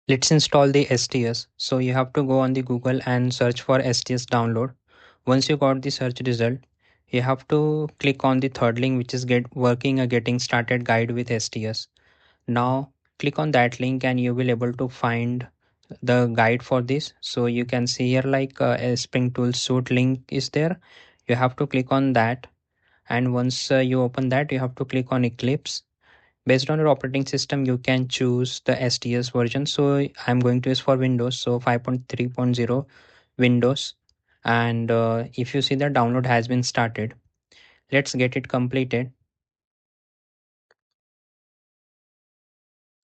Let's install the STS. So you have to go on the Google and search for STS download. Once you got the search result, you have to click on the third link, which is get working a getting started guide with STS. Now click on that link and you will able to find the guide for this. So you can see here like a Spring Tool Suite link is there. You have to click on that, and once you open that, you have to click on Eclipse. Based on your operating system, you can choose the STS version. So I'm going to use for Windows, so 5.3.0 Windows. And if you see the download has been started, let's get it completed.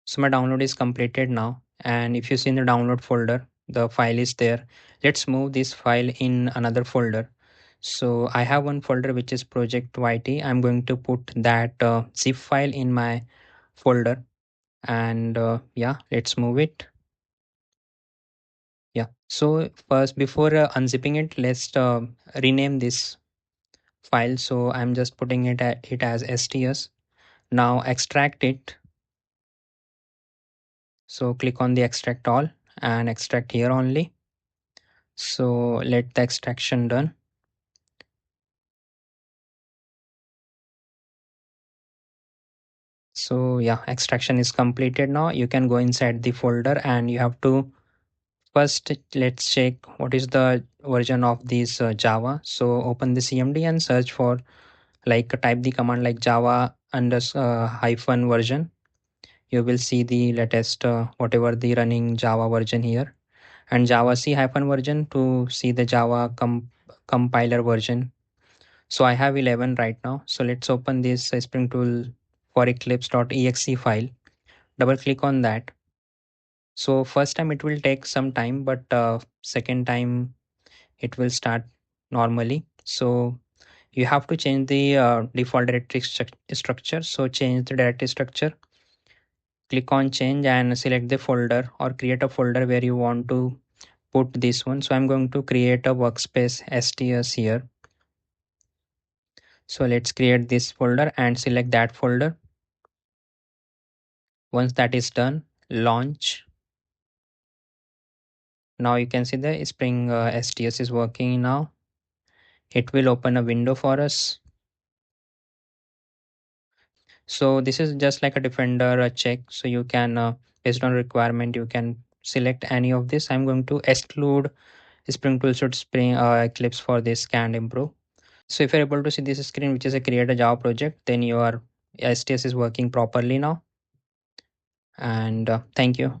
So my download is completed now, and if you see in the download folder, the file is there. Let's move this file in another folder. So I have one folder which is project YT. I'm going to put that zip file in my folder, and yeah, let's move it. Yeah. So first, before unzipping it, let's rename this file. So I'm just putting it as STS. Now extract it. So click on the extract all and extract here only. So let the extraction done. So yeah, extraction is completed now. You can go inside the folder and you have to first let's check what is the version of this Java. So open the CMD and search for like type the command like Java under hyphen version. You will see the latest whatever the running Java version here, and Java C hyphen version to see the Java compiler version. So I have 11 right now. So let's open this Spring Tool for Eclipse.exe file. Double click on that. So first time it will take some time, but second time it will start normally. So you have to change the default directory structure. So change the directory structure. Click on change and select the folder or create a folder where you want to put this one. So I'm going to create a workspace STS here. So let's create this folder and select that folder. Once that is done, launch. Now you can see the Spring STS is working now. It will open a window for us. So this is just like a Defender check. So you can, based on requirement, you can select any of this. I'm going to exclude Spring Tool should Spring Eclipse for this scanned improve. So if you're able to see this screen, which is a create a Java project, then your STS is working properly now. And thank you.